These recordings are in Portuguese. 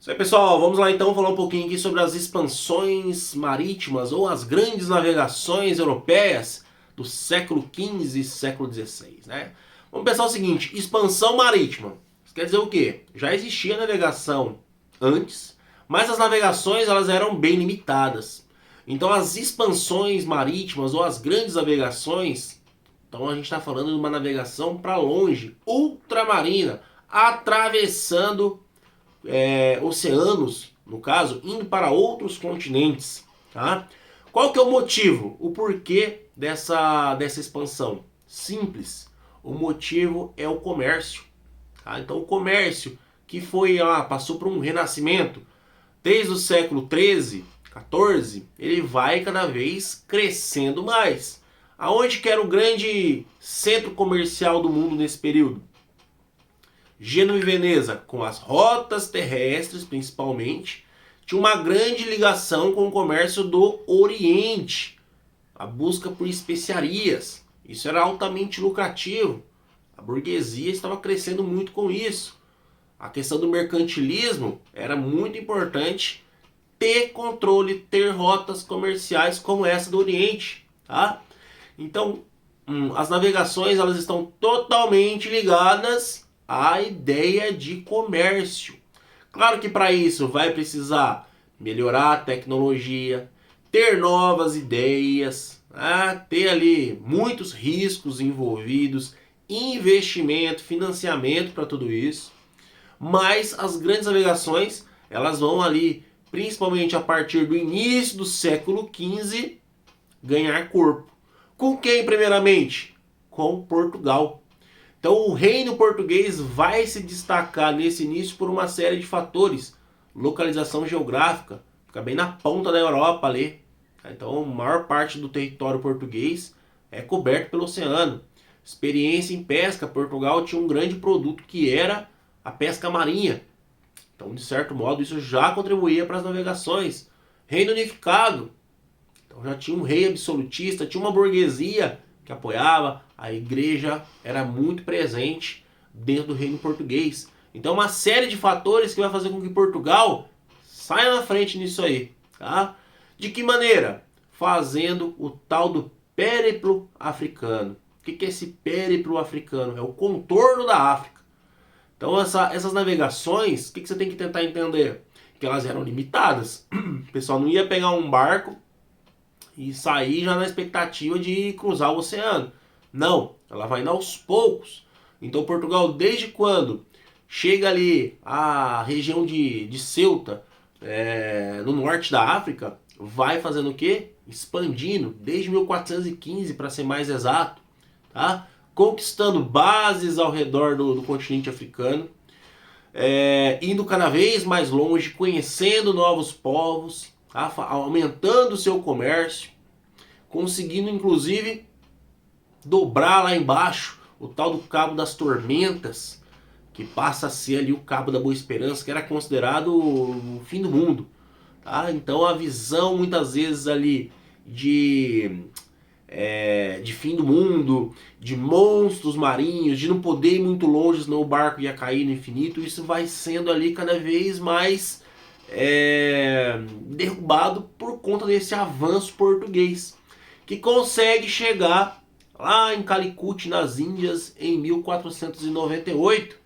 Isso aí, pessoal, vamos lá então falar um pouquinho aqui sobre as expansões marítimas ou as grandes navegações europeias do século XV e século XVI, né? Vamos pensar o seguinte, expansão marítima. Isso quer dizer o quê? Já existia navegação antes, mas as navegações elas eram bem limitadas. Então as expansões marítimas ou as grandes navegações, então a gente está falando de uma navegação para longe, ultramarina, atravessando oceanos, no caso, indo para outros continentes. Tá? Qual que é o motivo? O porquê dessa expansão? Simples. O motivo é o comércio. Tá? Então o comércio que passou por um renascimento desde o século 13, 14, ele vai cada vez crescendo mais. Aonde que era o grande centro comercial do mundo nesse período? Gênova e Veneza, com as rotas terrestres principalmente, tinha uma grande ligação com o comércio do Oriente, a busca por especiarias. Isso era altamente lucrativo. A burguesia estava crescendo muito com isso. A questão do mercantilismo era muito importante ter controle, ter rotas comerciais como essa do Oriente, tá? Então, as navegações elas estão totalmente ligadas à ideia de comércio. Claro que para isso vai precisar melhorar a tecnologia, ter novas ideias, né? Ter ali muitos riscos envolvidos, investimento, financiamento para tudo isso. Mas as grandes navegações elas vão ali, principalmente a partir do início do século XV, ganhar corpo. Com quem, primeiramente? Com Portugal. Então, o reino português vai se destacar nesse início por uma série de fatores. Localização geográfica, fica bem na ponta da Europa ali. Então, a maior parte do território português é coberto pelo oceano. Experiência em pesca, Portugal tinha um grande produto que era a pesca marinha. Então, de certo modo, isso já contribuía para as navegações. Reino unificado, então já tinha um rei absolutista, tinha uma burguesia que apoiava, a igreja era muito presente dentro do reino português. Então uma série de fatores que vai fazer com que Portugal saia na frente nisso aí. Tá? De que maneira? Fazendo o tal do périplo africano. O que é esse périplo africano? É o contorno da África. Então essas navegações, o que você tem que tentar entender? Que elas eram limitadas. O pessoal não ia pegar um barco e sair já na expectativa de cruzar o oceano. Não, ela vai indo aos poucos. Então Portugal, desde quando chega ali a região de Ceuta, no norte da África, vai fazendo o quê? Expandindo, desde 1415 para ser mais exato, tá? Conquistando bases ao redor do continente africano, indo cada vez mais longe, conhecendo novos povos, tá? Aumentando o seu comércio, conseguindo inclusive dobrar lá embaixo o tal do Cabo das Tormentas, que passa a ser ali o Cabo da Boa Esperança, que era considerado o fim do mundo. Tá? Então a visão muitas vezes ali de fim do mundo, de monstros marinhos, de não poder ir muito longe, senão o barco ia cair no infinito, isso vai sendo ali cada vez mais derrubado por conta desse avanço português, que consegue chegar lá em Calicut, nas Índias, em 1498,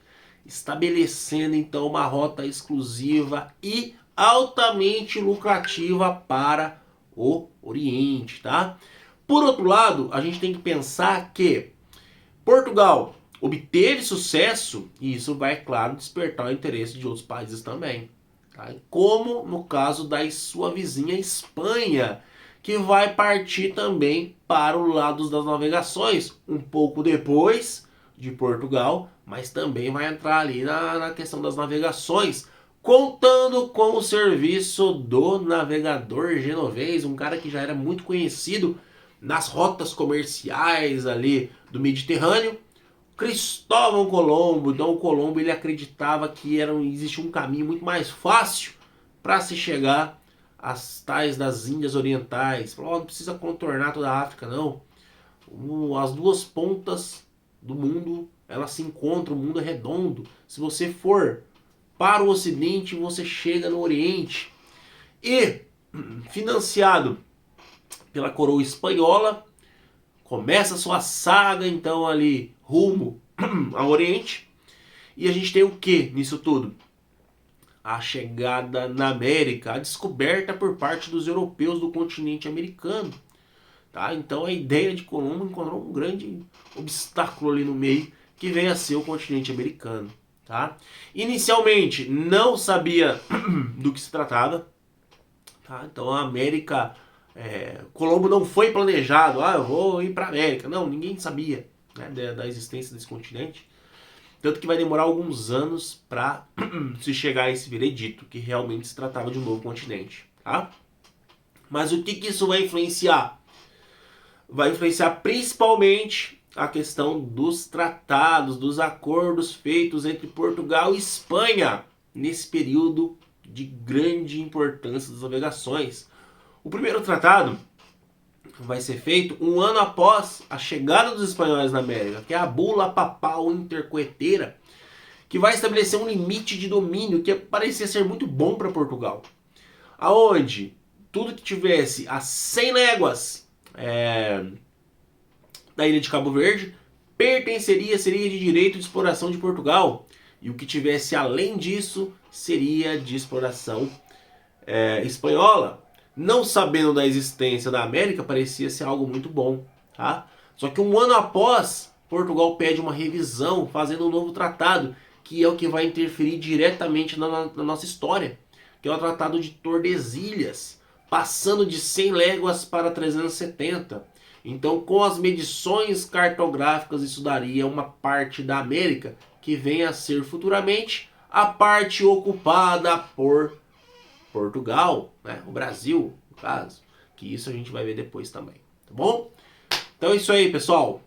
estabelecendo então uma rota exclusiva e altamente lucrativa para o Oriente, tá? Por outro lado, a gente tem que pensar que Portugal obteve sucesso e isso vai, claro, despertar o interesse de outros países também. Tá? Como no caso da sua vizinha Espanha, que vai partir também para o lado das navegações, um pouco depois de Portugal, mas também vai entrar ali na questão das navegações, contando com o serviço do navegador genovês, um cara que já era muito conhecido nas rotas comerciais ali do Mediterrâneo, Cristóvão Colombo. Então o Colombo ele acreditava que existia um caminho muito mais fácil para se chegar às tais das Índias Orientais. Falou, não precisa contornar toda a África, não. As duas pontas do mundo elas se encontram, o mundo é redondo. Se você for para o Ocidente, você chega no Oriente. E, financiado pela coroa espanhola, começa a sua saga, então, ali, rumo ao Oriente. E a gente tem o que nisso tudo? A chegada na América, a descoberta por parte dos europeus do continente americano. Tá? Então a ideia de Colombo encontrou um grande obstáculo ali no meio, que vem a ser o continente americano. Tá? Inicialmente não sabia do que se tratava. Tá? Então a América, Colombo não foi planejado, eu vou ir para a América. Não, ninguém sabia, né, da existência desse continente. Tanto que vai demorar alguns anos para se chegar a esse veredito, que realmente se tratava de um novo continente. Tá? Mas o que isso vai influenciar? Vai influenciar principalmente a questão dos tratados, dos acordos feitos entre Portugal e Espanha nesse período de grande importância das navegações. O primeiro tratado vai ser feito um ano após a chegada dos espanhóis na América, que é a Bula Papal Intercoetera, que vai estabelecer um limite de domínio que parecia ser muito bom para Portugal, aonde tudo que tivesse a 100 léguas da ilha de Cabo Verde seria de direito de exploração de Portugal, e o que tivesse além disso seria de exploração espanhola. Não sabendo da existência da América, parecia ser algo muito bom. Tá? Só que um ano após, Portugal pede uma revisão, fazendo um novo tratado, que é o que vai interferir diretamente na nossa história, que é o Tratado de Tordesilhas, passando de 100 léguas para 370. Então, com as medições cartográficas, isso daria uma parte da América que vem a ser futuramente a parte ocupada por Portugal, né? O Brasil, no caso, que isso a gente vai ver depois também, tá bom? Então é isso aí, pessoal.